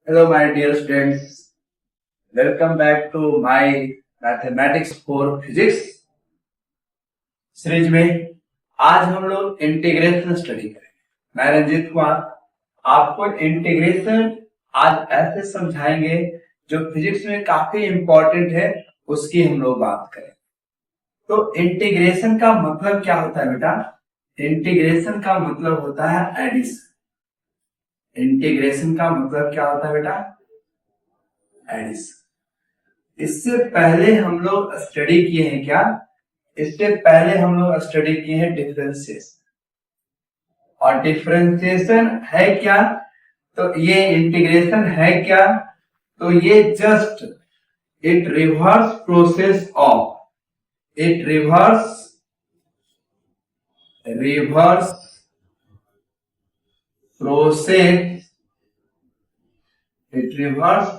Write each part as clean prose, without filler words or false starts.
Hello, my dear students. Welcome back to my Mathematics for Physics series में। आज हम लोग इंटीग्रेशन स्टडी करेंगे। मैं रंजीत कुमार आपको इंटीग्रेशन आज ऐसे समझाएंगे जो फिजिक्स में काफी इंपॉर्टेंट है, उसकी हम लोग बात करें। तो इंटीग्रेशन का मतलब क्या होता है बेटा? इंटीग्रेशन का मतलब होता है एडिशन। इंटीग्रेशन का मतलब क्या होता है बेटा? एडिशन। इससे पहले हम लोग स्टडी किए हैं क्या? इससे पहले हम लोग स्टडी किए हैं डिफरेंशिएशन। और डिफरेंशिएशन है क्या? तो ये इंटीग्रेशन है क्या? तो ये just it reverse process of reverse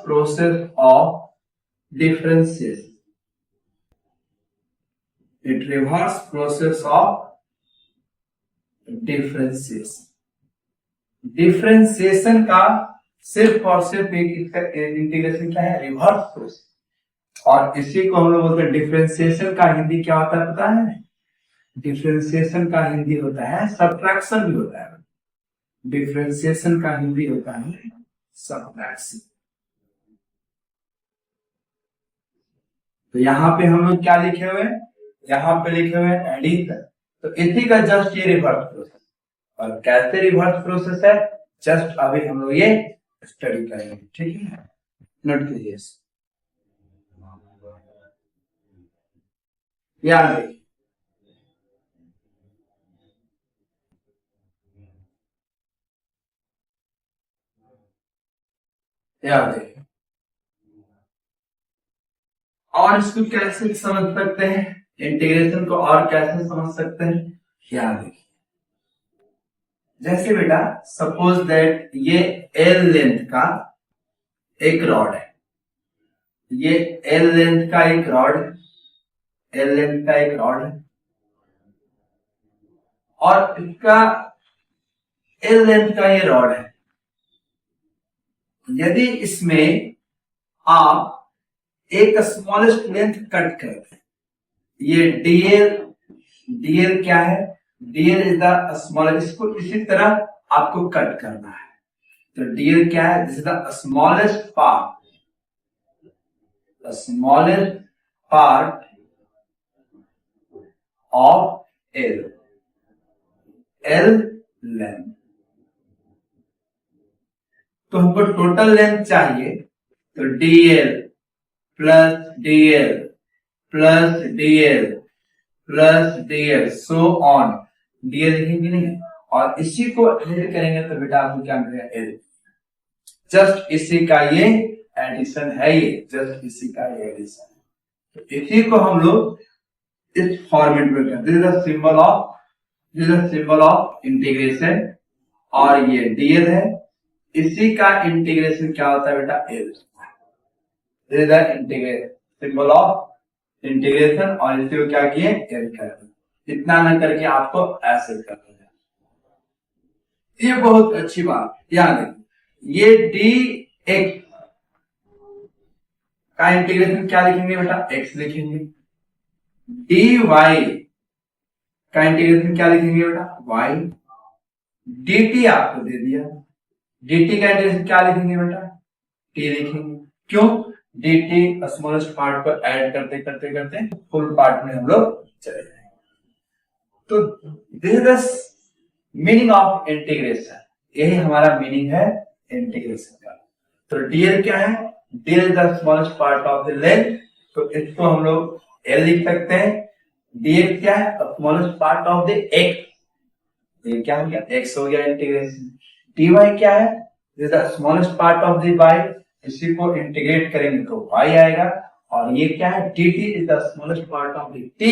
process of differentiation. It reverse process of differentiation. Differentiation का सिर्फ और सिर्फ एक इंटीग्रेशन क्या है? Reverse process. और इसी को हम लोग बोलते हैं डिफरेंशिएशन का हिंदी क्या होता है पता है? डिफरेंशिएशन का हिंदी होता है सब्ट्रैक्शन भी होता है। डिफरेंशिएशन का हिंदी होता है सब्ट्रैक्शन। तो यहाँ पे हम लोग क्या लिखे हुए हैं? यहाँ पे लिखे हुए हैं एडिशन। तो इसी का जस्ट ये रिवर्स प्रोसेस। और कैसे रिवर्स प्रोसेस है जस्ट अभी हम लोग ये स्टडी करेंगे। ठीक है, नोट कीजिए। याद रखिए, याद रखिए। और इसको कैसे समझ सकते हैं? इंटीग्रेशन को और कैसे समझ सकते हैं? याद रखिए, जैसे बेटा सपोज दैट ये एल लेंथ का एक रॉड है। ये एल लेंथ का एक रॉड है और इसका एल लेंथ का ये रॉड है। यदि इसमें आप एक स्मॉलेस्ट लेंथ कट करते हैं, ये डीएल क्या है? DL is the smallest. इसको इसी तरह आपको कट करना है। तो डीएल क्या है? This is the smallest part of L length. तो हमको टोटल लेंथ चाहिए। तो DL plus DL plus DL plus DL so on. DL लिखेंगे नहीं, और इसी को ऐड करेंगे तो बेटा आपको क्या मिलेगा? एल। जस्ट इसी का ये एडिशन है। ये जस्ट इसी का ये एडिशन है। तो इसी को हम लोग इस फॉर्मेट में करते हैं। This is symbol of integration. और ये डीएल है, इसी का इंटीग्रेशन क्या होता है बेटा? L. This is the integration, symbol of integration. और इसी को क्या किए? एल कर दिया। इतना ना करके आपको ऐसे कर दिया। ये बहुत अच्छी बात याद है। ये डी एक्स का इंटीग्रेशन क्या लिखेंगे बेटा? एक्स लिखेंगे। डी वाई का इंटीग्रेशन क्या लिखेंगे बेटा? वाई। dt आपको दे दिया, dt का इंटीग्रेशन क्या लिखेंगे बेटा? t लिखेंगे। क्यों? dt स्मॉलेस्ट पार्ट पर ऐड करते करते करते फुल पार्ट में हम लोग चले जाएंगे। तो this is the meaning of integration. यही हमारा मीनिंग है इंटीग्रेशन का। तो dl क्या है? dl is the smallest part of the length. तो इसको हम लोग l लिख सकते हैं। dx क्या है? Smallest part of the x। ये क्या हो गया? x हो गया इंटीग्रेशन। dy क्या है? This the smallest part of the y। इसी को इंटीग्रेट करेंगे तो y आएगा। और ये क्या है? dt is the smallest part of the t।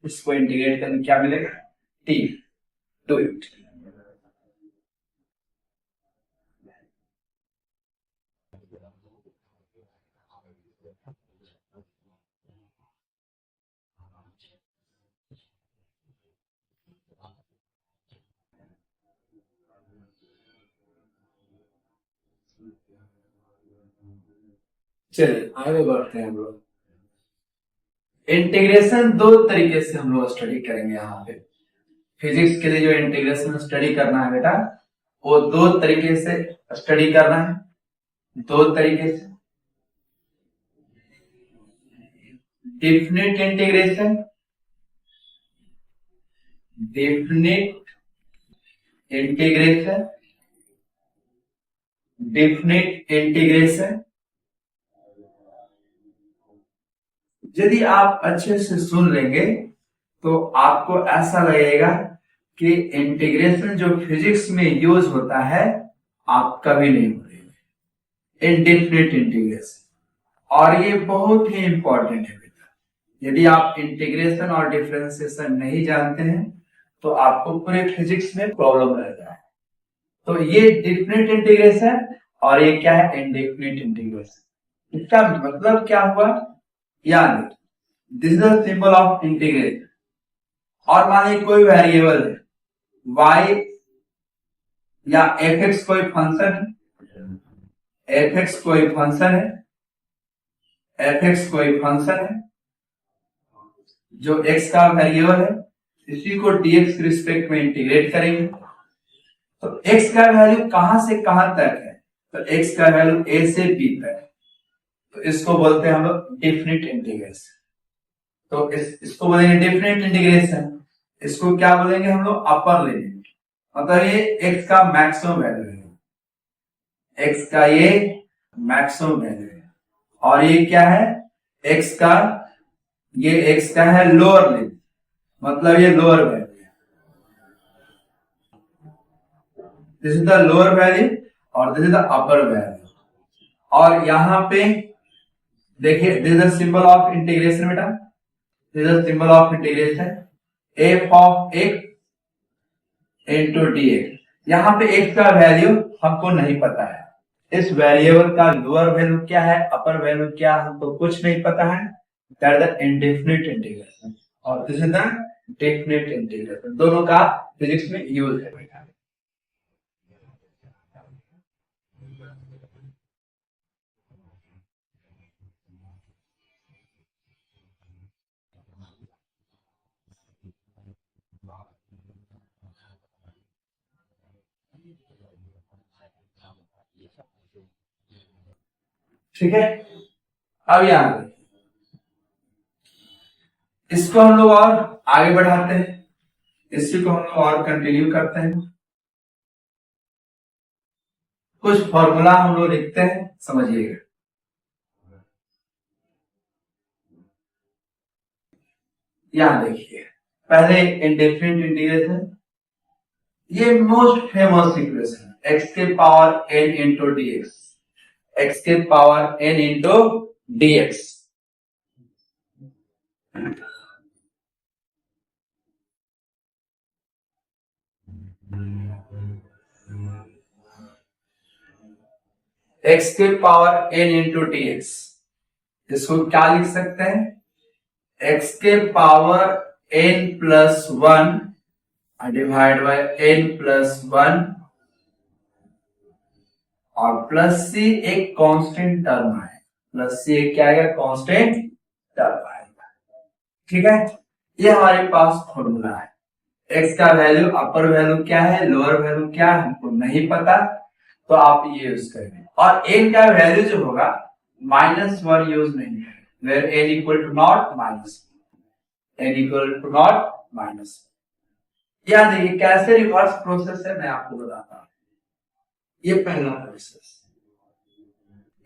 इसको इंटीग्रेट करेंगे क्या मिलेगा? t। Do it. चलिए आगे बढ़ते हैं हम लोग। इंटीग्रेशन दो तरीके से हम लोग स्टडी करेंगे यहाँ पे। फिजिक्स के लिए जो इंटीग्रेशन स्टडी करना है बेटा, वो दो तरीके से स्टडी करना है। दो तरीके से, definite integration, definite integration, definite integration. यदि आप अच्छे से सुन लेंगे तो आपको ऐसा लगेगा कि इंटीग्रेशन जो फिजिक्स में यूज होता है आप कभी नहीं भूलेंगे, इंडेफिनिट इंटीग्रेशन। और ये बहुत ही इंपॉर्टेंट है बेटा। यदि आप इंटीग्रेशन और डिफरेंशिएशन नहीं जानते हैं तो आपको पूरे फिजिक्स में प्रॉब्लम रहता है। तो ये डेफिनिट इंटीग्रेशन और ये क्या है, इंडेफिनिट इंटीग्रेशन। इसका मतलब क्या हुआ, याद, this is the symbol of integration. और मान लीजिए कोई वेरिएबल है y या fx कोई फंक्शन है, fx कोई फंक्शन है, fx कोई फंक्शन है जो x का वेरिएबल है, इसी को dx के रिस्पेक्ट में इंटीग्रेट करेंगे। तो x का वैल्यू कहां से कहां तक है, तो x का वैल्यू a से b तक है, तो इसको बोलते हैं हम लोग डेफिनिट इंटीग्रेशन। तो इसको बोलेंगे डेफिनिट इंटीग्रेशन। इसको क्या बोलेंगे हम लोग, अपर लिमिट। मतलब ये x का मैक्सिमम वैल्यू है, x का ये मैक्सिमम वैल्यू है। और ये क्या है, x का है लोअर लिमिट, मतलब ये लोअर वैल्यू है। This is the lower value और this is the upper value. और यहां पे देखिए, this is the symbol of integration बेटा, this is the symbol of integration, f of x into dx। यहां पे x का वैल्यू हमको नहीं पता है, इस वेरिएबल का लोअर वैल्यू क्या है, अपर वैल्यू क्या है, हमको कुछ नहीं पता है। That is the indefinite integration और this is the definite integration. दोनों का फिजिक्स में यूज है बेटा। ठीक है, अब यहां इसको हम लोग और आगे बढ़ाते हैं, इसी को हम लोग और कंटिन्यू करते हैं। कुछ फॉर्मूला हम लोग लिखते हैं, समझिएगा। यहां देखिए, पहले इंडेफिनिट इंटीग्रेशन, ये मोस्ट फेमस इक्वेशन है, x के power n into dx, x के power n into dx। x के पावर n इंटू dx, इसको क्या लिख सकते हैं, x के power n plus 1 divide by n plus 1 और प्लस सी एक कांस्टेंट टर्म है, प्लस सी क्या आएगा, कांस्टेंट टर्म आएगा। ठीक है, ये हमारे पास फॉर्मूला है। x का वैल्यू, अपर वैल्यू क्या है, लोअर वैल्यू क्या है, हमको नहीं पता, तो आप ये यूज करेंगे। और n का वैल्यू जो होगा -1 यूज नहीं है, where n equal to not minus, n equal to not minus. यहां देखिए कैसे रिवर्स प्रोसेस है, मैं आपको बताता हूं। ये पहला प्रोसेस,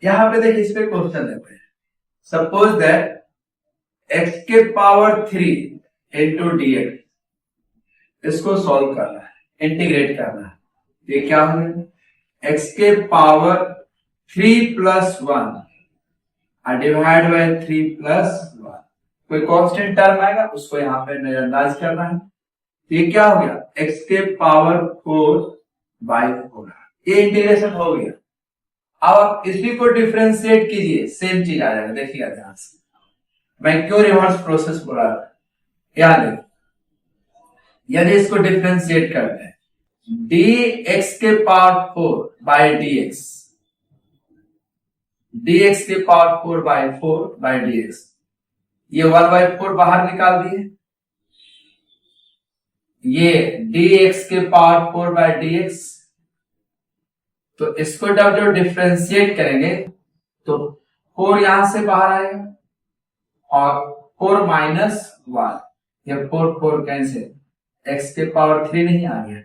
यहां पे देखिए, इस पे क्वेश्चन है, सपोज दैट x के पावर 3 इंटू dx, इसको सॉल्व करना है, इंटीग्रेट करना है। ये क्या होगा, x के power 3 plus 1 divide by 3 plus 1, कोई कांस्टेंट टर्म आएगा उसको यहां पे नजरअंदाज करना है। ये क्या हो गया, x के पावर 4 बाय 4, ये इंटीग्रेशन हो गया। अब आप इसी को डिफरेंशिएट कीजिए, सेम चीज आ जाएगा। देखिएगा ध्यान से, मैं क्यों रिवर्स प्रोसेस बोला, याद है, यदि इसको डिफरेंशिएट करते हैं, dx के पावर 4 बाय dx, dx के पावर 4/4/dx, ये 1/4 बाहर निकाल दिए, ये dx के पावर 4/dx, तो इसको जब डिफ्रेंशिएट करेंगे तो 4 यहां से बाहर आएगा और 4 माइनस 1, ये 4 कैंसिल, x के पावर 3 नहीं आ गया,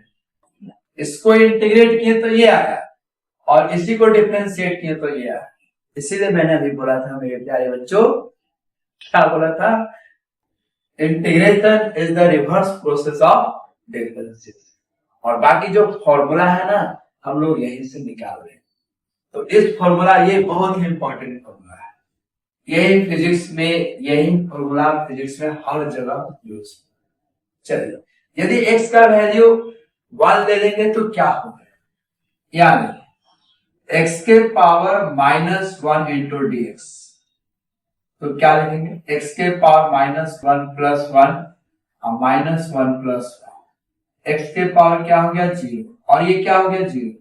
इसको इंटीग्रेट किए तो ये आया और इसी को डिफरेंशिएट किए तो ये आया। इसीलिए मैंने अभी बोला था मेरे प्यारे बच्चों, क्या बोला था, integration is the reverse process of differentiation, और बाकी जो फॉर्मूला है ना हम लोग यहीं से निकाल रहे हैं। तो इस फॉर्मूला, ये बहुत ही इंपॉर्टेंट फॉर्मूला है, यही फिजिक्स में, यही फॉर्मूला फिजिक्स में हर जगह यूज। चलिए, यदि x का वैल्यू 1 ले लेंगे तो क्या होगा, यानी x के पावर -1 इंटू dx, तो क्या लिखेंगे, x के पावर -1 प्लस 1 और -1 प्लस 1, x के पावर क्या हो गया 0 और ये क्या हो गया 0,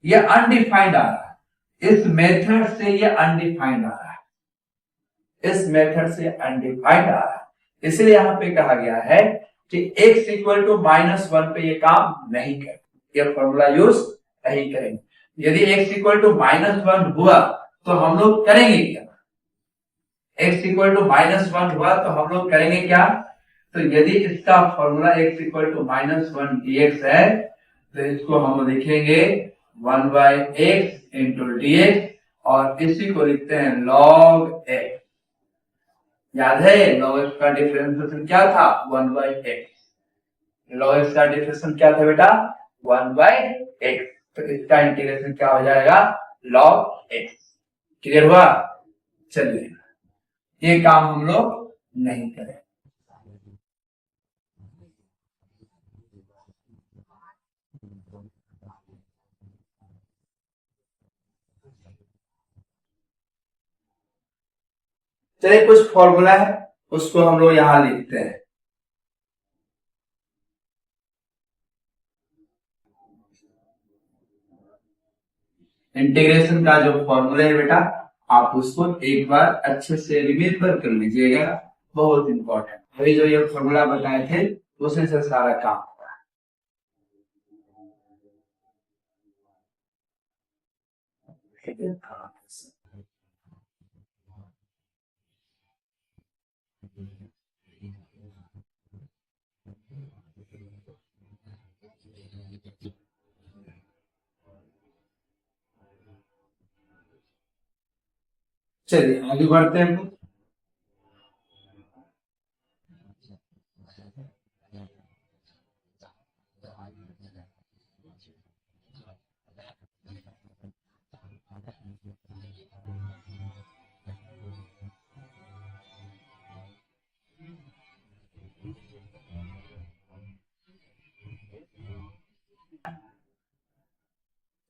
ये अनडिफाइंड आ रहा है, इस मेथड से ये अनडिफाइंड आ रहा है, इस मेथड से अनडिफाइंड आ रहा है, इसलिए यहां पे कहा गया है कि x इक्वल टू -1 पे ये काम नहीं करें, ये फॉर्मूला यूज नहीं करेंगे। यदि x इक्वल टू -1 हुआ तो हम लोग करेंगे क्या, x इक्वल टू -1 हुआ तो हम लोग करेंगे क्या, तो यदि इसका formula x equal to -1 dx है तो इसको हम लिखेंगे 1/x इंटू dx और इसी को लिखते हैं log x। याद है log x का डिफरेंशिएशन क्या था, 1/x, log x का डिफरेंशिएशन क्या था बेटा, 1/x, तो इसका इंटीग्रेशन क्या हो जाएगा, log x। क्लियर हुआ। चलिए, ये काम हम लोग नहीं करें। चलिए, कुछ फॉर्मूला है उसको हम लोग यहां लिखते हैं। इंटीग्रेशन का जो फॉर्मूला है बेटा, आप उसको एक बार अच्छे से रिमेम्बर कर लीजिएगा, बहुत इंपॉर्टेंट। अभी जो ये फॉर्मूला बताए थे उसी से सारा काम होगा। चलिए आगे बढ़ते हैं।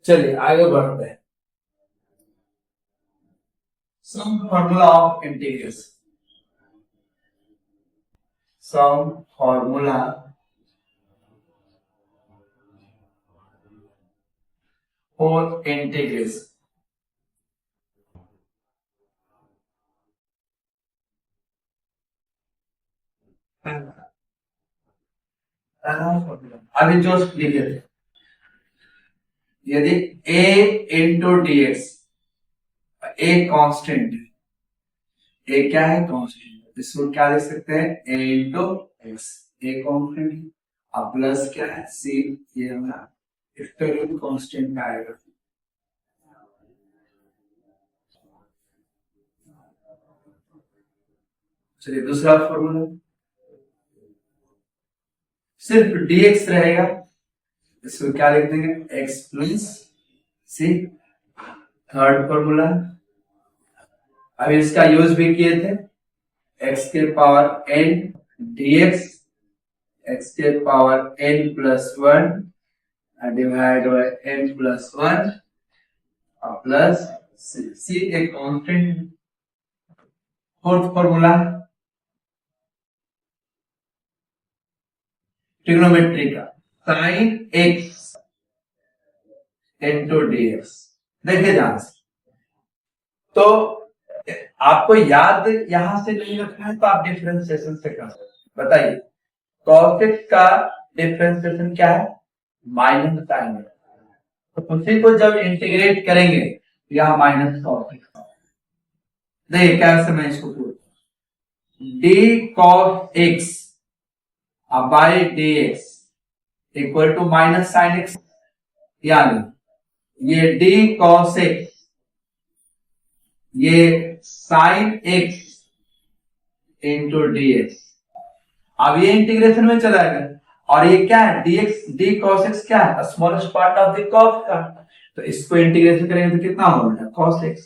चलिए आगे बढ़ते हैं। Some formula of integration, some formula for integration. अभी जो लिखे थे, यदि a into dx, a constant है, a क्या है, कांस्टेंट, इसको क्या लिख सकते हैं, a into x, a constant है और प्लस क्या है c, ये हमारा स्टेरिक कांस्टेंट का आएगा। चलिए दूसरा फॉर्मूला, सिर्फ dx रहेगा, इसको क्या लिख देंगे, x प्लस सी। थर्ड फॉर्मूला, अभी इसका यूज भी किए थे, x के पावर n dx, x के power n plus 1 divide by n plus 1 और प्लस c एक कांस्टेंट। फोर्थ फॉर्मूला ट्रिग्नोमेट्री का, साइन x इंटू dx। देखिए ध्यान से, तो आपको याद यहां से नहीं रखना है तो आप डिफरेंशिएशन से कर सकते। बताइए cos x का डिफरेंशिएशन क्या है? Minus sine x. तो उसी को जब इंटीग्रेट करेंगे यहाँ माइनस cos x। देखिए कैसे मैं इसको d cos x by d x equal to minus sine x, यानी ये डी cos x ये sine x into d x. अब ये इंटीग्रेशन में चला गया और ये क्या है? डी cos x क्या है? Smallest part of the cos का। तो इसको इंटीग्रेशन करेंगे तो कितना होगा? cos x,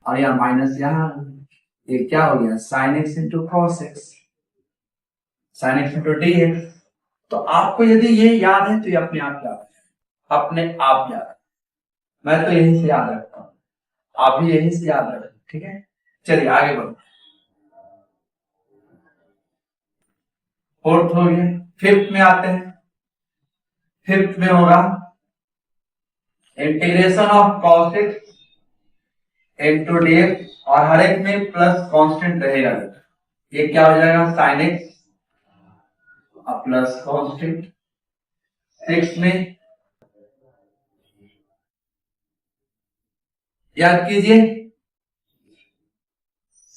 और यहाँ माइनस यहाँ ये क्या हो गया? sin x into cos x, sin x into d x. तो आपको यदि ये याद है तो ये अपने आप याद है, अपने आप याद है। मैं तो यही से याद रखता हूं, आप भी यही से याद रखें, ठीक है? चलिए आगे बढ़ो। फोर्थ हो गया, फिफ्थ में आते हैं। फिफ्थ में होगा integration of cos x into d x, और हर एक में प्लस कांस्टेंट रहेगा। ये क्या हो जाएगा? sin x plus constant. Six में याद कीजिए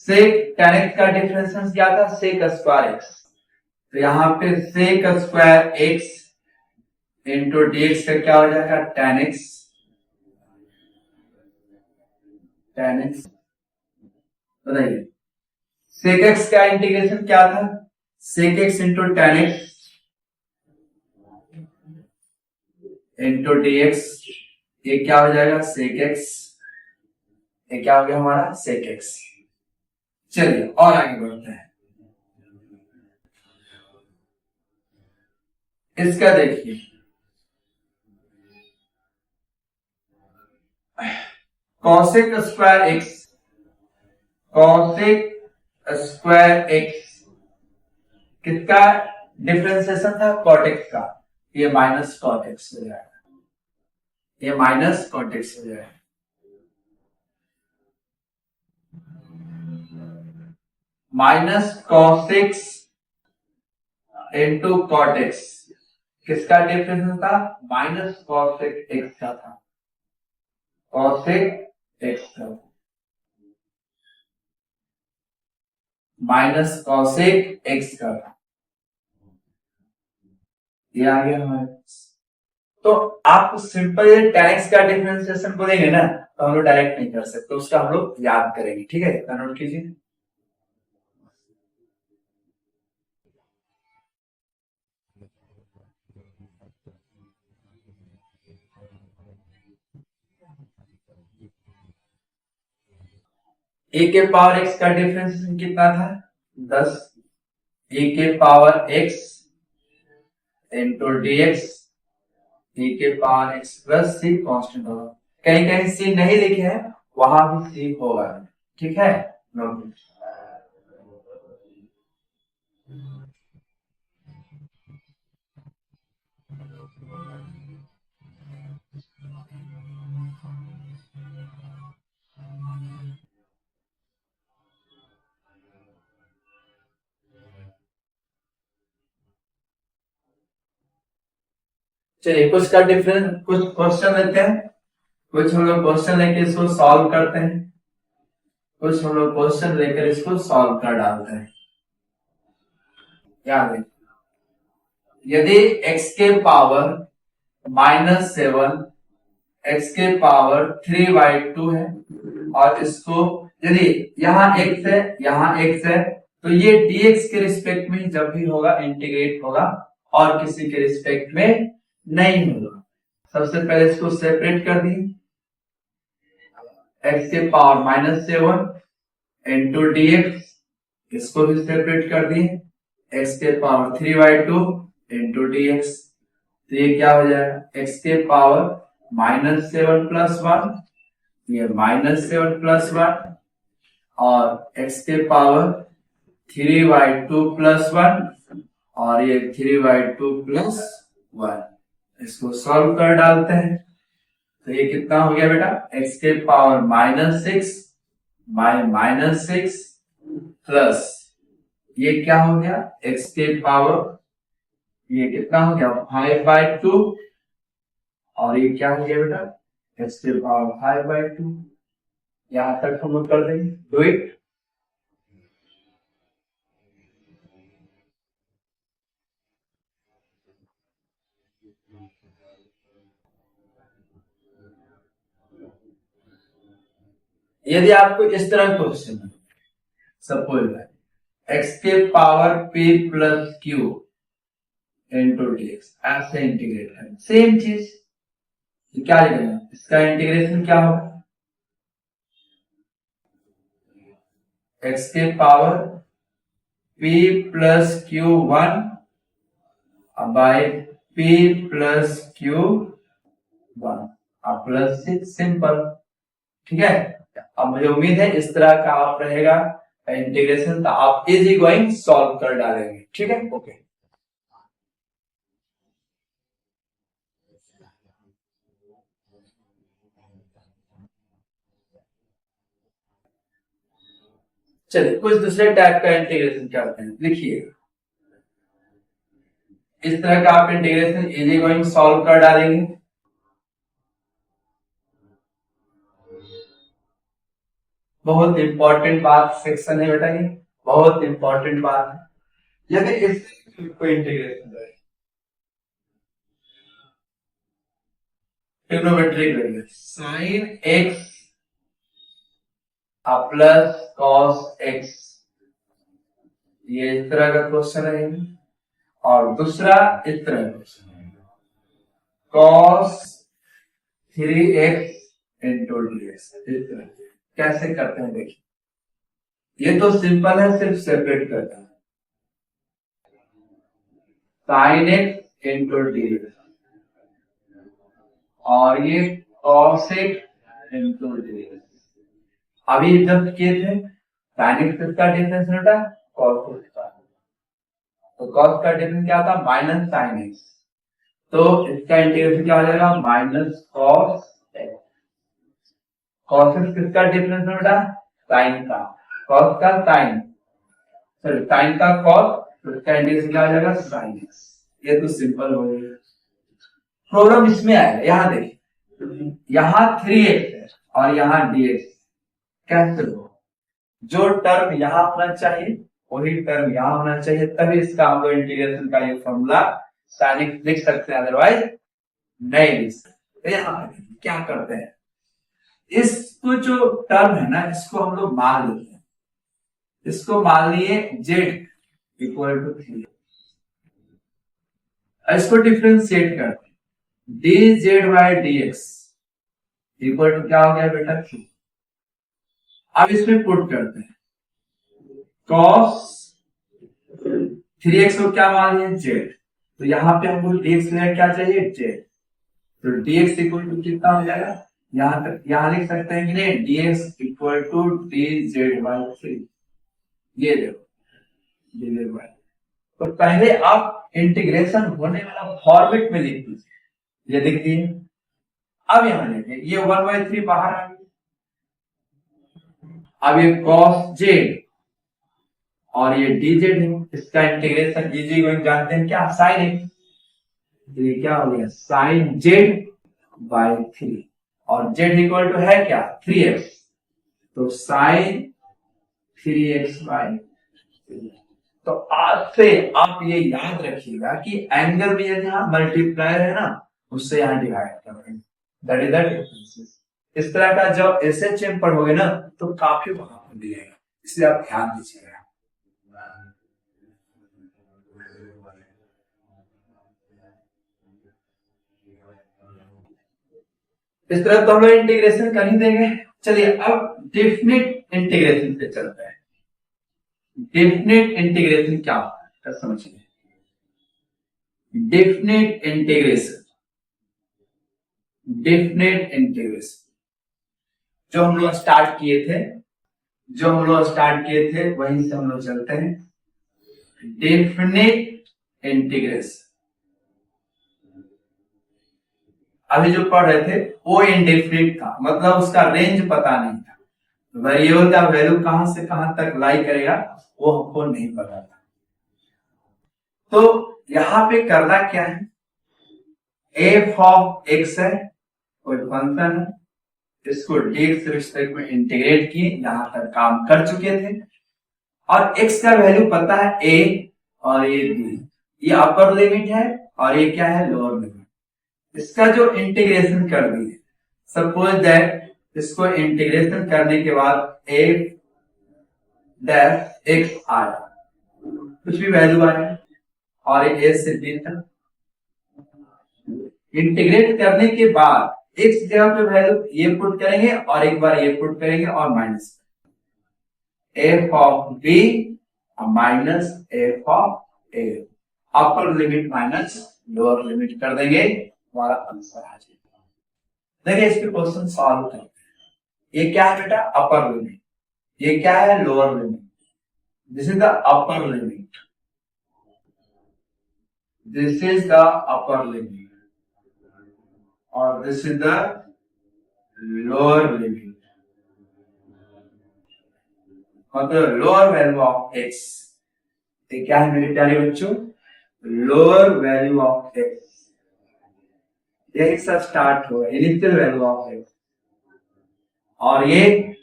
सेक tan x का डिफरेंशियल क्या था? Sec square x। तो यहां पे sec square x into d x का क्या हो जाएगा? tan x। बताइए सेक x का इंटीग्रेशन क्या था? सेक x into tan x into d x. ये क्या हो जाएगा? सेक x। ये क्या हो गया हमारा? सेक x। चलिए और आगे बढ़ते हैं। इसका देखिए cosec square x, cosec square x किसका डिफरेंशिएशन था? cot x का। ये माइनस cot x हो जाएगा, ये माइनस cot x हो जाएगा। Minus cos x into cot x किसका डिफरेंशिएशन था? माइनस cosec x का था, cosec x का माइनस cosec x का था। ये आ गया हमारे पास। तो आप सिंपल tan x का डिफरेंशिएशन बोलेंगे ना तो हम लोग डायरेक्ट नहीं कर सकते, उसका हम लोग याद करेंगे, ठीक है? नोट कीजिए। ए के पावर x का डिफरेंशिएशन कितना था? 10। ए के power x into d x, e के पावर x प्लस सी कांस्टेंट होगा। कहीं कहीं सी नहीं लिखे हैं, वहां भी सी होगा, ठीक है? चलिए कुछ का डिफरेंस, कुछ क्वेश्चन लेते हैं, कुछ हम लोग क्वेश्चन लेकर इसको सॉल्व करते हैं, कुछ हम लोग क्वेश्चन लेकर इसको सॉल्व कर डालते हैं। याद है यदि x के पावर -7 x के पावर 3/2 है और इसको यदि यहाँ x है यहाँ x है तो ये dx के रिस्पेक्ट में जब भी होगा इंटीग्रेट होगा और किसी के रिस्पेक्ट में नहीं होगा। सबसे पहले इसको सेपरेट कर दिए, x के पावर -7 इंटू डी एक्स, इसको भी सेपरेट कर दिए, x के पावर 3/2 इंटू डी एक्स। तो ये क्या हो जाएगा? x के पावर -7 प्लस 1, ये -7 प्लस 1 और x के पावर 3/2 प्लस 1 और ये 3/2 प्लस 1। इसको सॉल्व कर डालते हैं तो ये कितना हो गया बेटा? x के पावर -6 बाय -6 प्लस ये क्या हो गया x के पावर, ये कितना हो गया 5/2 और ये क्या हो गया बेटा x के पावर 5/2। यहां तक हम लोग कर देंगे, डू इट। यदि आपको इस तरह क्वेश्चन है, सपोज x के power p plus q into dx, ऐसे इंटीग्रेट है, सेम चीज क्या लिखेगा, इसका इंटीग्रेशन क्या होगा, x के power p plus q 1 by p plus q 1 और प्लस 6, सिंपल। ठीक है, अब मुझे उम्मीद है इस तरह का आप रहेगा इंटीग्रेशन, तो आप इजी गोइंग सॉल्व कर डालेंगे। ठीक है, ओके। चलिए कुछ दूसरे टाइप का इंटीग्रेशन करते हैं। देखिए इस तरह का आप इंटीग्रेशन इजी गोइंग सॉल्व कर डालेंगे। बहुत इंपॉर्टेंट बात सेक्शन है बेटा, ये बहुत इंपॉर्टेंट बात है। यदि इस कोई इंटीग्रेशन है trigonometric value sin x plus cos x, ये इस तरह का क्वेश्चन है, और दूसरा इस तरह का क्वेश्चन है cos 3x इंटू dx। इस तरह कैसे करते हैं देखिए, ये तो सिंपल है, सिर्फ सेपरेट करता है sin x इंटू dx और ये cos x इंटू dx। अभी जब किए थे sin x का डिफरेंस होता है cos x का, तो cos का डिफरेंस क्या था माइनस sin x, तो इसका इंटीग्रेशन क्या हो जाएगा minus cos x। cos x किसका डिफरेंस होता है sin का, cos का sin, सॉरी sin का cos, तो इसका इंटीग्रेशन क्या हो जाएगा sin x। ये तो सिंपल हो गया। प्रॉब्लम इसमें आएगा, यहां देखिए, यहां 3x है और यहां dx, कैसे हो, जो टर्म यहां होना चाहिए वही टर्म यहां होना चाहिए, तभी इसका हम लोग इंटीग्रेशन का ये फॉर्मूला sin x लिख सकते हैं, अदरवाइज नहीं लिख सकते। यहां क्या करते हैं, इसको जो टर्म है ना इसको हम लोग मान लेते हैं, इसको मान लिए z इक्वल टू 3, इसको डिफरेंशिएट करते हैं, dz by dx equal to क्या हो गया बेटा 3। अब इसमें पुट करते हैं cos 3x को क्या मान लिया z, तो यहां पे हमको dx में क्या चाहिए z, तो dx इक्वल टू कितना हो जाएगा, यहां तक यहां लिख सकते हैं कि नहीं dx equal to dz by 3, ये देखो dz बाय। तो पहले आप इंटीग्रेशन होने वाला फॉर्मेट में लिख दीजिए, ये लिख दिए। अब यहां देखिए ये 1/3 बाहर आ गया, अब ये cos z और ये dz है, इसका इंटीग्रेशन इजी गोइंग जानते हैं क्या sin x, ये क्या हो गया sin z बाय 3 और z इक्वल टू है क्या 3x, तो sin 3x बाय 3। तो आज से आप ये याद रखिएगा कि एंगल में यदि यहाँ मल्टीप्लायर है ना उससे यहाँ डिवाइड करेंगे, दैट इज द डिफरेंस। इस तरह का जब एसएचएम पढ़ोगे ना तो काफी वहां पर मिलेगा, इसलिए आप ध्यान दीजिएगा। इस तरह तो हम लोग इंटीग्रेशन कर ही देंगे। चलिए अब डेफिनेट इंटीग्रेशन पे चलते हैं। डेफिनेट इंटीग्रेशन क्या होता है समझिए, डेफिनेट इंटीग्रेशन, डेफिनेट इंटीग्रेशन जो हम लोग स्टार्ट किए थे, वहीं से हम लोग चलते हैं। डेफिनेट इंटीग्रेशन अभी जो पढ़ रहे थे वो इंडेफिनिट था, मतलब उसका रेंज पता नहीं था, वेरिएबल का वैल्यू कहां से कहां तक लाई करेगा वो हमको नहीं पता था। तो यहां पे करना क्या है, एफ ऑफ एक्स है, कोई फंक्शन है, इसको डीएक्स रिस्पेक्ट में इंटीग्रेट किए, यहां तक काम कर चुके थे। और एक्स का वैल्यू पता है ए और ये बी, ये अपर लिमिट है और ये क्या है, लोअर लिमिट। इसका जो इंटीग्रेशन कर दिए, सपोज दैट इसको इंटीग्रेशन करने के बाद एफ डैश एक्स आया, कुछ भी वैल्यू आया, और ए से बी तक इंटीग्रेट करने के बाद एक्स जगह पे वैल्यू ये पुट करेंगे और एक बार ये पुट करेंगे और minus f of b minus f of a, upper limit minus lower limit कर देंगे, हमारा आंसर आ जाएगा। देखिए इसके क्वेश्चन सॉल्व करते हैं। ये क्या है बेटा, अपर लिमिट, ये क्या है, lower limit. This is the upper limit, this is the upper limit और this is the lower limit, मतलब लोअर वैल्यू ऑफ एक्स। ये क्या है मेरे प्यारे बच्चों, लोअर वैल्यू ऑफ एक्स, यही सब स्टार्ट हुआ इनिशियल वैल्यू ऑफ एक्स, और ये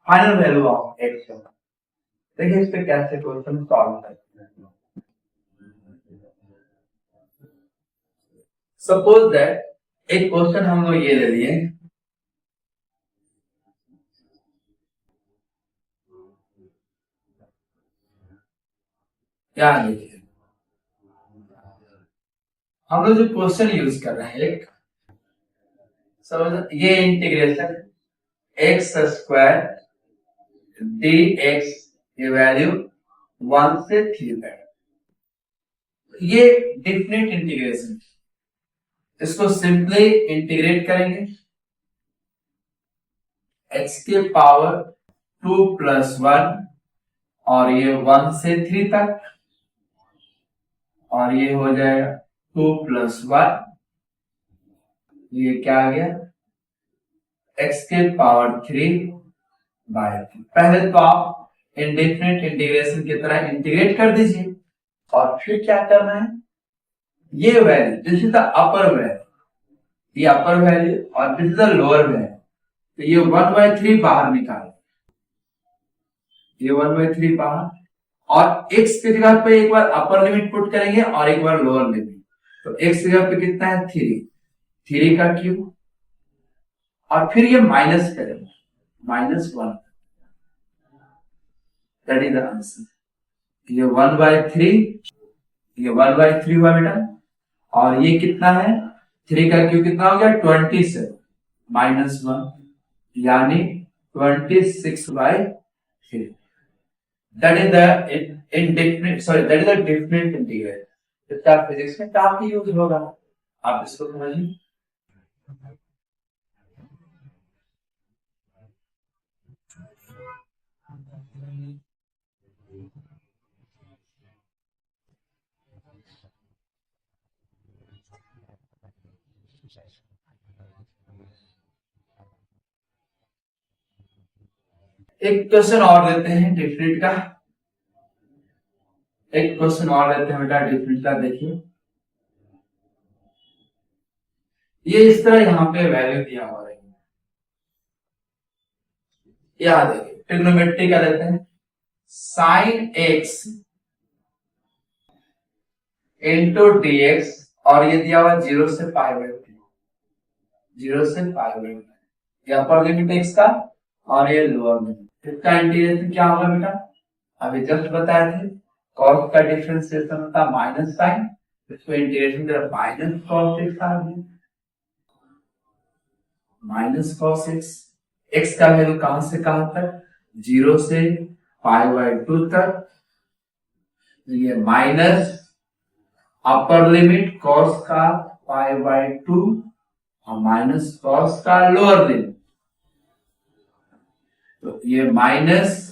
फाइनल वैल्यू ऑफ एक्स। देखिए इस पे कैसे क्वेश्चन सॉल्व करते हैं। सपोज दैट एक क्वेश्चन हम लोग ये ले लिए, क्या देखिए हम लोग जो क्वेश्चन यूज कर रहे हैं, एक समझ, ये integration x square D x, ये वैल्यू 1 से 3 तक, ये डिफरेंट इंटीग्रेशन, इसको सिंपली इंटीग्रेट करेंगे एक्स के पावर 2 प्लस 1 और ये 1 से 3 तक, और ये हो जाएगा 2 प्लस 1, ये क्या आ गया, एक्स के पावर 3 बाय 3। पहले तो आप इंडिफरेंट इंटीग्रेशन की तरह इंटीग्रेट कर दीजिए, और फिर क्या करना है, ये value this is the upper value, ये अपर वैल्यू और this is the lower value, तो ये 1/3 बाहर निकाल, ये 1/3 बाहर, और x की जगह पे एक बार अपर लिमिट पुट करेंगे और एक बार लोअर लिमिट, तो x की जगह पे कितना है 3 का क्यूब, और फिर ये माइनस करेंगे -1, दैट इज द आंसर। ये 1/3, ये 1/3 हुआ बेटा, और ये कितना है, 3 का क्यूब कितना हो गया 27 -1, यानी 26/3। That is the indefinite, sorry, that is the definite integral। इसका फिजिक्स में काफी यूज होगा, आप इसको समझिए। एक क्वेश्चन और देते हैं डिफरेंट का, एक क्वेश्चन और देते हैं बेटा डिफरेंट का। देखिए ये इस तरह यहाँ पे वैल्यू दिया हुआ है, याद देखिए ट्रिग्नोमेट्री का देते हैं, sign x into d x, और ये दिया हुआ 0 से π/2, 0 से π/2, ये अपर लिमिट एक्स का और ये लोअर लिमिट। इसका इंटीग्रेशन क्या होगा बेटा, अभी जस्ट बताए थे, कॉस का डिफरेंशिएशन होता माइनस साइन, इसको इंटीग्रेशन कर माइनस कॉस एक्स आ गया, माइनस कॉस एक्स। एक्स का वैल्यू कहां से कहां तक, 0 से π/2 तक, ये माइनस अपर लिमिट कॉस का π/2 और माइनस कॉस का लोअर लिमिट, तो ये माइनस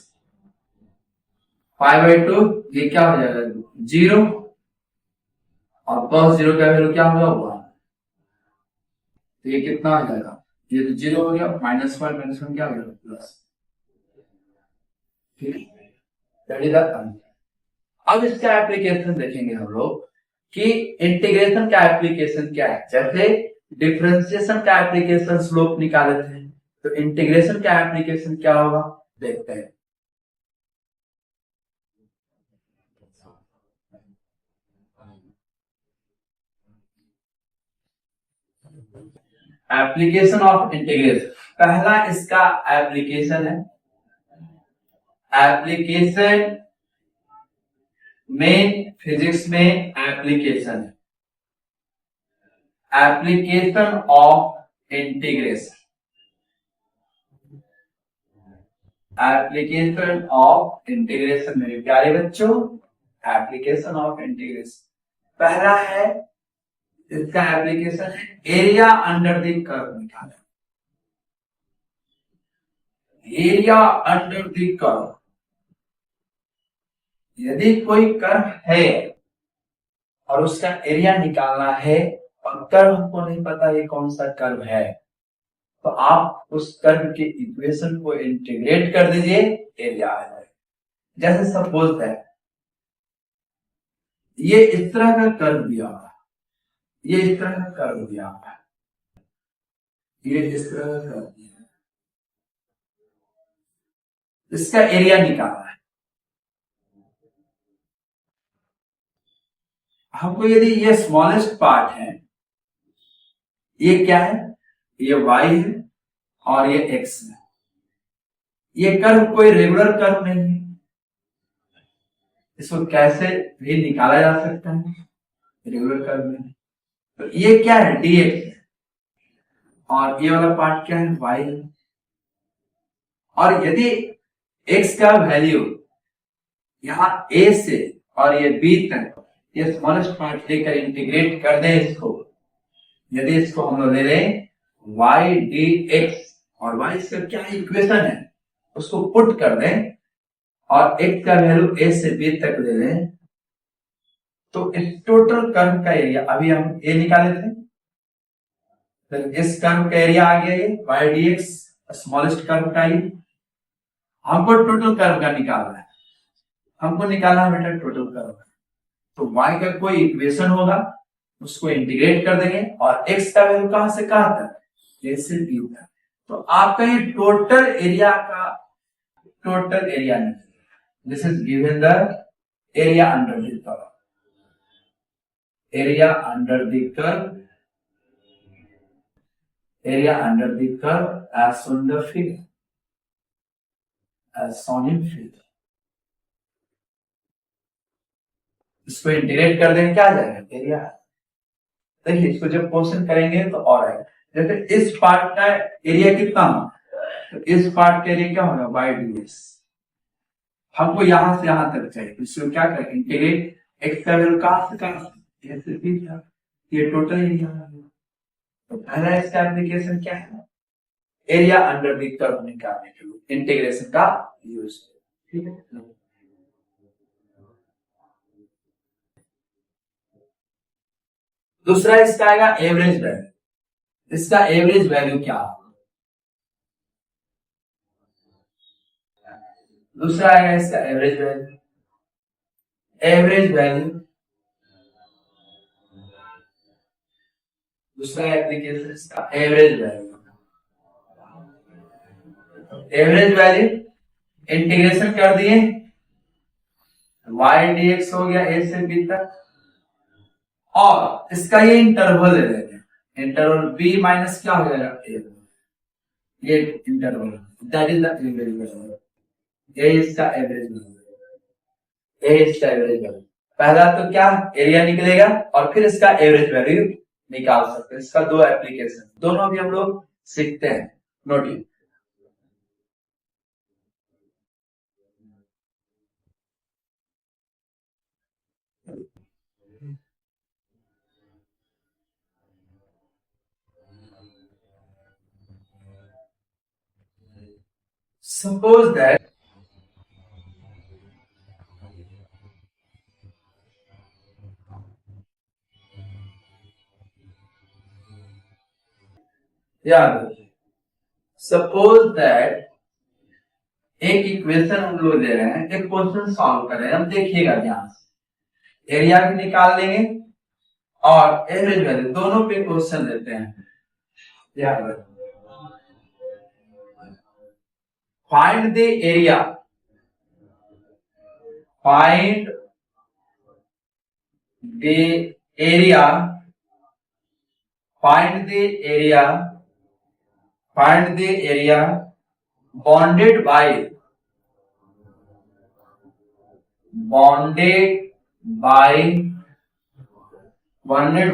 π/2, ये क्या हो जाएगा 0, और cos 0 का वैल्यू क्या होगा 1, तो ये कितना हो जाएगा, ये तो 0 हो गया, -1 क्या हो गया प्लस, दैट इज द। अब इसका एप्लीकेशन देखेंगे हम लोग कि इंटीग्रेशन का एप्लीकेशन क्या है। जैसे डिफरेंशिएशन का एप्लीकेशन स्लोप निकाले थे, तो इंटीग्रेशन का एप्लीकेशन क्या होगा देखते हैं। एप्लीकेशन ऑफ इंटीग्रेशन, पहला इसका एप्लीकेशन है, एप्लीकेशन में फिजिक्स में एप्लीकेशन है, application of integration, application of integration. मेरे प्यारे बच्चों, एप्लीकेशन ऑफ इंटीग्रेशन पहला है, इसका एप्लीकेशन है एरिया अंडर द कर्व निकालना। एरिया अंडर द कर्व, यदि कोई कर्व है और उसका एरिया निकालना है और कर्व हमको नहीं पता ये कौन सा कर्व है, तो आप उस कर्व के इक्वेशन को इंटीग्रेट कर दीजिए, एरिया आ जाएगा। जैसे सपोज है ये इस तरह का कर्व दिया हुआ है, ये इस तरह का कर्व दिया हुआ है, ये इस तरह का कर्व दिया है, इसका एरिया निकालना है हमको। यदि ये स्मॉलेस्ट पार्ट है, ये क्या है, ये y है और ये x है। ये कर्व कोई रेगुलर कर्व नहीं है, इसको कैसे भी निकाला जा सकता है, रेगुलर कर्व में। तो ये क्या है, dx है और ये वाला पार्ट क्या है, y है। और यदि x का वैल्यू यहां a से और ये b तक, ये स्मॉलेस्ट पार्ट लेकर इंटीग्रेट कर दें इसको, यदि इसको हम लोग ले लें y dx और y इसका क्या इक्वेशन है उसको पुट कर दें और x का वैल्यू a से b तक ले लें, तो इस टोटल कर्व का एरिया, अभी हम a निकाले थे, तो इस कर्व का एरिया आ गया ये y dx, स्मॉलेस्ट कर्व का ये। हमको टोटल कर्व का निकालना है, हमको निकालना है बेटा टोटल कर्व का। तो y का कोई इक्वेशन होगा, उसको इंटीग्रेट कर देंगे और x का वैल्यू कहां से कहां तक, a से b तक। तो आपका ये टोटल एरिया का टोटल एरिया निकलेगा। This is given the area under the curve, area under the curve, area under the curve as shown in the figure, as shown in figure। इसको integrate कर देंगे क्या आ जाएगा, एरिया। देखिए इसको जब क्वेश्चन करेंगे तो और आएगा। जैसे इस पार्ट का एरिया कितना हो, तो इस पार्ट का एरिया क्या होगा, y ds। हमको यहां से यहां तक चाहिए, तो इसको क्या करें, इंटीग्रेट, x का वैल्यू कहां से कहां, a से b तक, ये टोटल एरिया। तो पहला इसका एप्लीकेशन क्या है, एरिया अंडर द कर्व निकालने के लिए इंटीग्रेशन का यूज, ठीक है। दूसरा इसका आएगा एवरेज वैल्यू। इसका एवरेज वैल्यू क्या होगा, दूसरा आएगा इसका एवरेज वैल्यू। एवरेज वैल्यू दूसरा एप्लीकेशन इसका average value. Average value integration कर दिए, y dx हो गया a से b तक, और इसका ये इंटरवल ले लेते हैं, इंटरवल b माइनस क्या हो जाएगा, a, ये interval, that is the average value. ये इसका एवरेज वैल्यू, ये इसका एवरेज वैल्यू। पहला तो क्या एरिया निकलेगा और फिर इसका एवरेज वैल्यू निकाल सकते हैं। इसका दो एप्लीकेशन, दोनों भी हम लोग सीखते हैं, notice. Suppose that suppose that एक इक्वेशन हम लोग ले रहे हैं, एक क्वेश्चन सॉल्व कर रहे हैं, हम देखिएगा ध्यान से। एरिया भी निकाल लेंगे और एवरेज वैल्यू, दोनों पे क्वेश्चन देते हैं। याद रखो, find the area, find the area, find the area, find the area bounded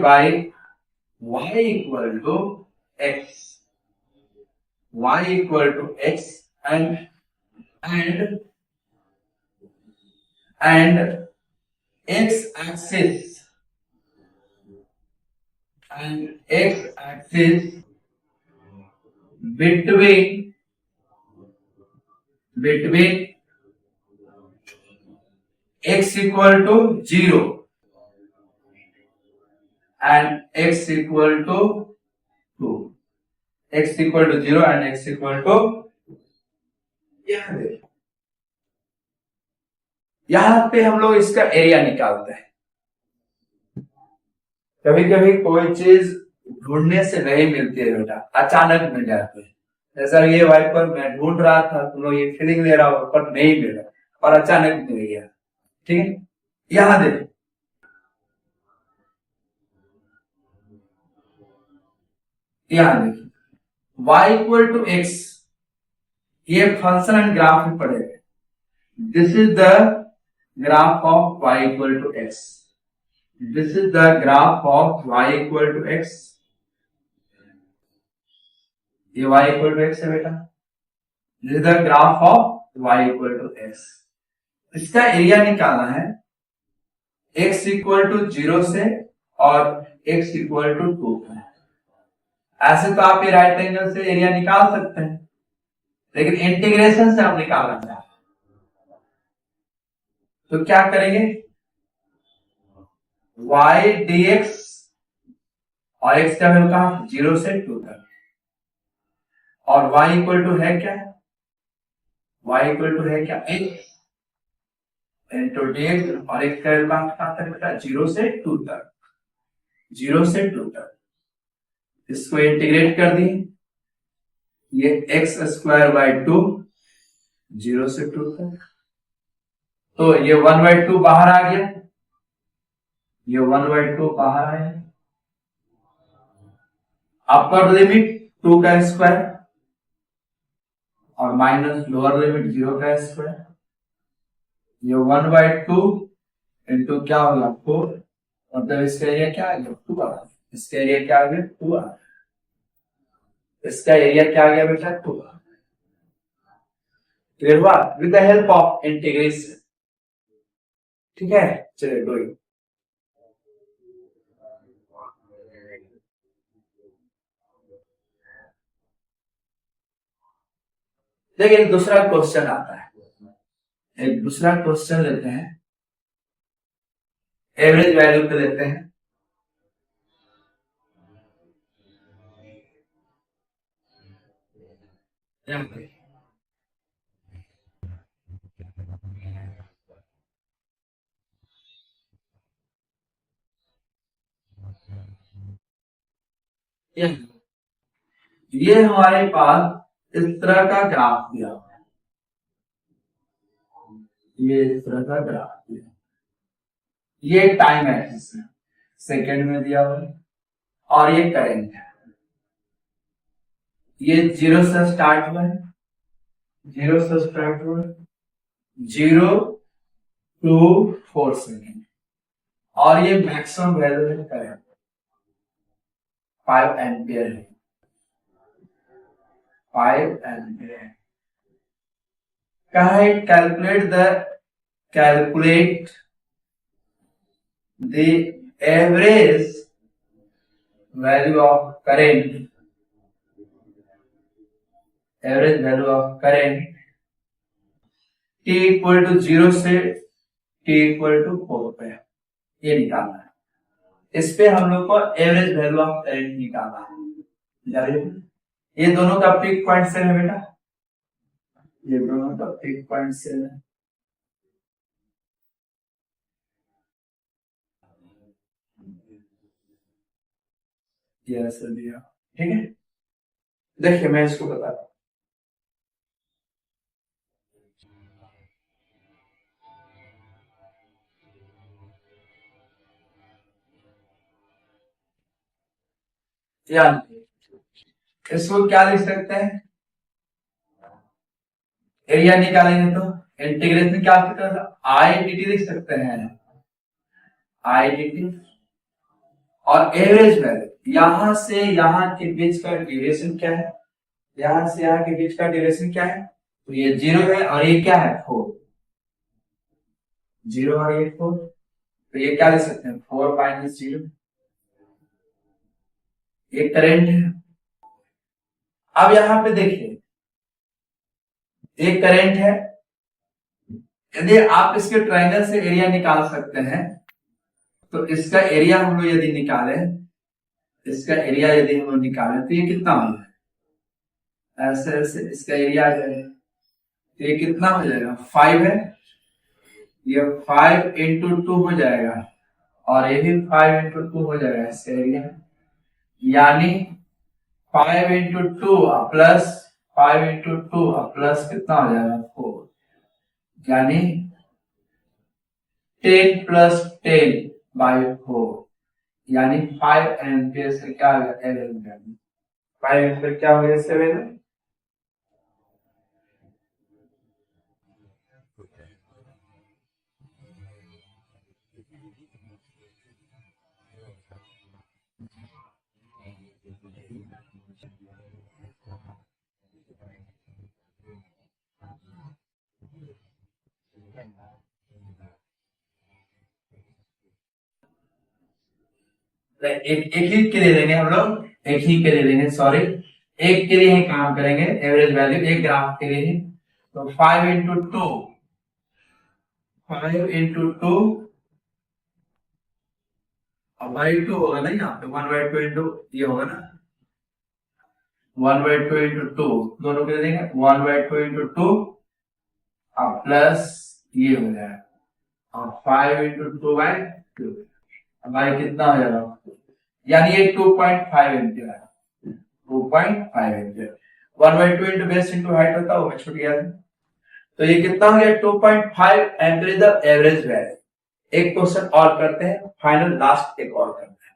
by y equal to x, y equal to x and x axis between x equal to 0 and x equal to 2, x equal to 0 and x equal to, यहां पे हम लोग इसका area निकालते हैं। कभी कभी कोई चीज ढूंढने से नहीं मिलती है बेटा, अचानक मिल जाती है। जैसा ये वाइपर मैं ढूंढ रहा था, तुम लोग ये फीलिंग ले रहा हो, पर नहीं मिला और अचानक मिल गया। ठीक है, यहां देखो, यहां देखो y इक्वल टू x, ये फंक्शन एंड ग्राफ में पड़ेगा। This is the graph of y equal to x, this is the graph of y equal to x, ये y इक्वल टू x है बेटा, this is the graph of y equal to x। इसका area निकालना है x equal to 0 से और x equal to 2 है। ऐसे तो आप ये राइट एंगल से एरिया निकाल सकते हैं, लेकिन इंटीग्रेशन से हम निकालना चाहते हैं, तो क्या करेंगे, y dx और x का वैल्यू कहां, 0 से 2 तक, और y इक्वल टू है क्या, y इक्वल टू है क्या, x इंटू dx, और x का वैल्यू कहां तक बेटा, 0 से 2 तक, 0 से 2 तक। इसको इंटीग्रेट कर दिए, ये एक्स स्क्वायर बाई 2, 0 से 2 तक, तो ये 1/2 बाहर आ गया, ये 1/2 बाहर आया। अपर लिमिट 2 का स्क्वायर और माइनस लोअर लिमिट 0 का स्क्वायर, ये 1/2 इंटू क्या होगा 4, मतलब इसका एरिया क्या आ गया 2 आ गया, इसका एरिया क्या आ गया 2 आ गया, इसका एरिया क्या आ गया बेटा 2। क्लियर हुआ, with the help of integration. ठीक है, चलिए डूइंग। देखिए दूसरा क्वेश्चन आता है, एक दूसरा क्वेश्चन लेते हैं, एवरेज वैल्यू पे लेते हैं। ये हमारे पास इस तरह का ग्राफ दिया हुआ है, ये इस तरह का ग्राफ दिया, ये टाइम एक्सिस है, सेकेंड में दिया हुआ है, और ये करंट है। ये 0 से स्टार्ट हुआ है, 0 से स्टार्ट हुआ है, 0 to 4 सेकेंड, और ये मैक्सिमम वैल्यू है करंट 5 एम्पियर है, 5 एम्पियर। कहा है calculate the average value of current, average value of current t equal to 0 से t इक्वल टू 4 पे, ये निकालना है। इस पे हम लोग को एवरेज वैल्यू ऑफ करंट निकालना है। ये दोनों का पिक पॉइंट से है बेटा, ये दोनों का 1.7 ये ऐसा दिया। ठीक है, देखिए मैं इसको बताता हूँ। यानी इसको क्या लिख सकते हैं, एरिया निकालेंगे तो इंटीग्रेशन क्या आई डी टी लिख सकते हैं, आई डी टी। और एवरेज वैल्यू यहां से यहां के बीच का ड्यूरेशन क्या है, यहां से यहां के बीच का ड्यूरेशन क्या है, तो ये 0 है और ये क्या है 4, 0 और ये 4, तो ये क्या लिख सकते हैं 4 माइनस 0। ये करंट है। अब यहां पे देखिए एक करंट है, यदि आप इसके ट्रायंगल से एरिया निकाल सकते हैं तो इसका एरिया हम लोग यदि निकालें, इसका एरिया यदि हम लोग निकालें तो ये कितना हो जाएगा, ऐसे ऐसे इसका एरिया आ जाएगा, तो ये कितना हो जाएगा 5 है, ये 5 इंटू 2 हो जाएगा और ये भी 5 इंटू 2 हो जाएगा इसका एरिया, यानी 5 इंटू 2 प्लस 5 इंटू 2 प्लस कितना हो जाएगा 4, यानी 10 प्लस 10 बाई 4, यानी 5 एम्पियर से क्या हो गया 5 एम्पियर क्या हो गया 7। एक ही के लिए लेंगे हम लोग, एक ही के लिए लेंगे, सॉरी एक के लिए ही काम करेंगे, एवरेज वैल्यू एक ग्राफ के लिए ही। तो 5 इंटू 2, 5 इंटू 2 बाई 2 होगा ना, यहाँ पे 1/2 इंटू ये होगा ना, 1/2 इंटू 2 दोनों के लिए देंगे 1/2 इंटू 2 प्लस ये हो जाएगा और 5 इंटू 2/2, हमारे कितना हो जाएगा, यानी ये 2.5 एम्पियर है, 2.5 ampere. 1/2 into base into height होता है वो मैं छूट गया था, तो ये कितना हो गया 2.5 ampere is the average value. एक क्वेश्चन और करते हैं, फाइनल लास्ट एक और करते हैं।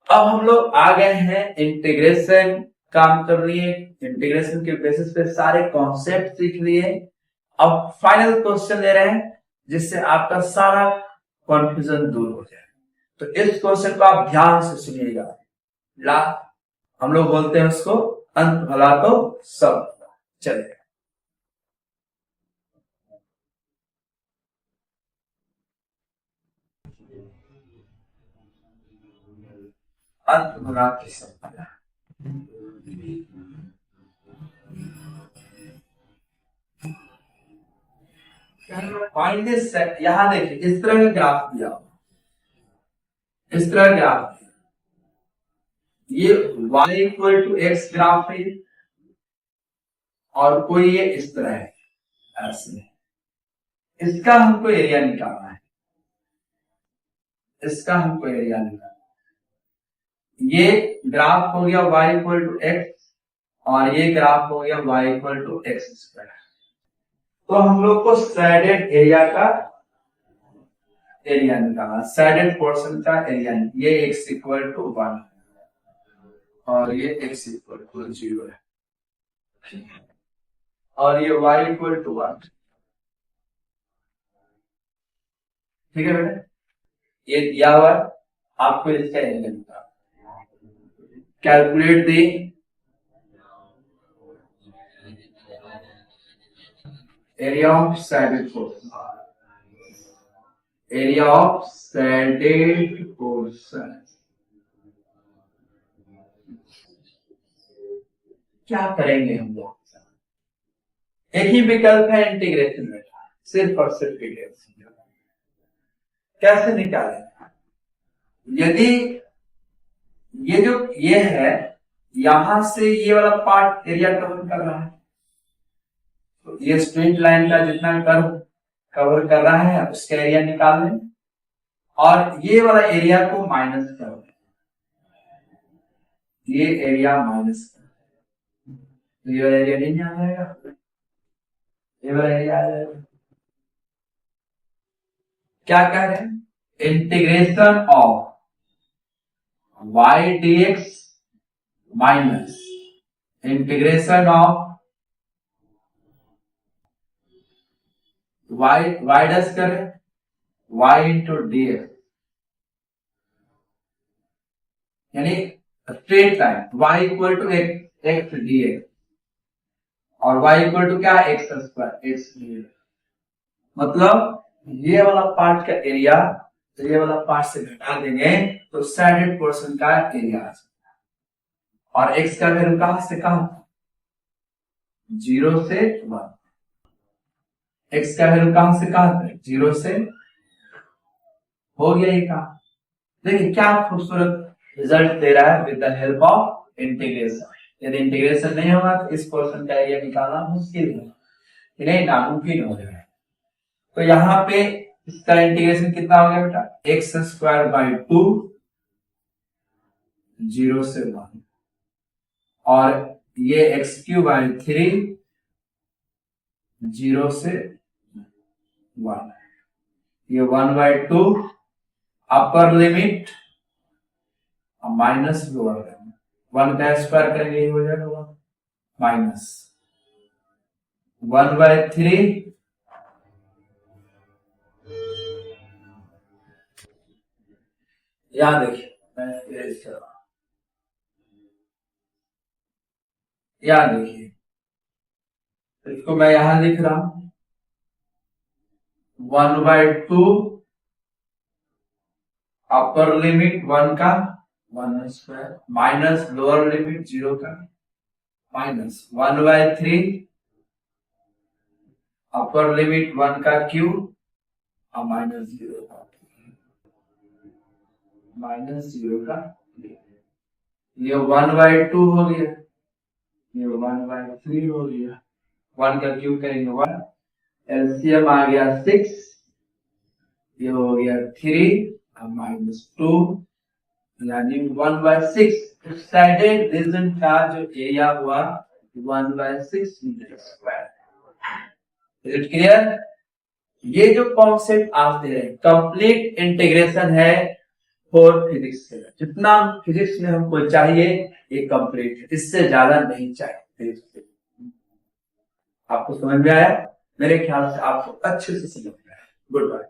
अब हम लोग आ गए हैं इंटीग्रेशन काम कर लिए, इंटीग्रेशन के बेसिस पे सारे कॉन्सेप्ट सीख लिए। अब फाइनल क्वेश्चन ले रहे हैं जिससे आपका सारा कंफ्यूजन दूर हो जाए, तो इस क्वेश्चन को आप ध्यान से सुनिएगा। ला हम लोग बोलते हैं उसको अंत भला तो सब भला। चलिए अंत भला तो सब भला। फाइंड दिस सेट, यहां देखिए इस तरह का ग्राफ दिया हुआ, इस तरह ग्राफ ये y equal to x graph है और कोई ये इस तरह है ऐसे, इसका हमको एरिया निकालना है, इसका हमको एरिया निकालना है। ये ग्राफ हो गया y इक्वल टू एक्स और ये ग्राफ हो गया y equal to x square, तो हम लोग को सैडेड एरिया का एरिया निकालना, सैडेड पोर्शन का एरिया, ये x इक्वल टू 1 और ये x इक्वल टू 0 है और ये y इक्वल टू 1, ठीक है बेटा, ये दिया हुआ आपको इसका एरिया निकालना। Calculate the area of shaded portion, area of shaded portion क्या करेंगे हम लोग, एक ही विकल्प है इंटीग्रेशन में, सिर्फ और सिर्फ इंटीग्रेशन। कैसे निकालें, यदि ये है, यहां से ये वाला पार्ट एरिया कवर कर रहा है, तो ये स्ट्रेट लाइन का जितना कर्व कवर कर रहा है उसका एरिया निकाल लें, और ये वाला एरिया को माइनस कर दें, ये एरिया माइनस कर, तो ये वाला एरिया नहीं आ जाएगा, ये वाला एरिया आ जाएगा। क्या कह रहे हैं, integration of y dx minus integration of y डस करें y इंटू dx, यानी straight line y equal to x dx और y इक्वल टू क्या, एक्स स्क्वायर एक्स dx। मतलब ये वाला पार्ट का एरिया, तो ये वाला पार्ट से घटा देंगे तो साइडेड पोर्शन का एरिया आ जाएगा, और x का वैल्यू कहां से कहां, 0 से 1, x का वैल्यू कहां से कहां तक, 0 से, हो गया ये काम। देखिए क्या खूबसूरत रिजल्ट दे रहा है with the help of integration. यदि इंटीग्रेशन नहीं होगा तो इस पोर्शन का एरिया निकालना मुश्किल है, नहीं नामुमकिन हो जाएगा। तो यहाँ पे इसका इंटीग्रेशन कितना हो गया बेटा, एक्स स्क्वायर बाई 2 0 से 1, और ये एक्स क्यूब बाई 3 0 से 1, ये 1/2 अपर लिमिट माइनस लोअर लिमिट, 1 का स्क्वायर करेंगे ये हो जाएगा 1 माइनस 1/3 यहां देखिए, यहां देखिए, इसको मैं यहां लिख रहा हूं 1/2 अपर लिमिट 1 का 1 स्क्वायर माइनस लोअर लिमिट 0 का माइनस 1/3 अपर लिमिट 1 का क्यूब और माइनस 0 का ये 1/2 हो गया, ये 1/3 हो गया, 1 का क्यूब करेंगे 1, एलसीएम आ गया 6, ये हो गया 3 और माइनस 2 यानी 1/6। साइडेड रीजन का जो एरिया हुआ 1/6 metre square. Is it clear? ये जो कॉन्सेप्ट आप दे रहे हैं कंप्लीट इंटीग्रेशन है फॉर फिजिक्स से, जितना फिजिक्स में हमको चाहिए ये कंप्लीट है, इससे ज्यादा नहीं चाहिए। आपको समझ में आया? मेरे ख्याल से आपको अच्छे से समझ में आया। Good bye.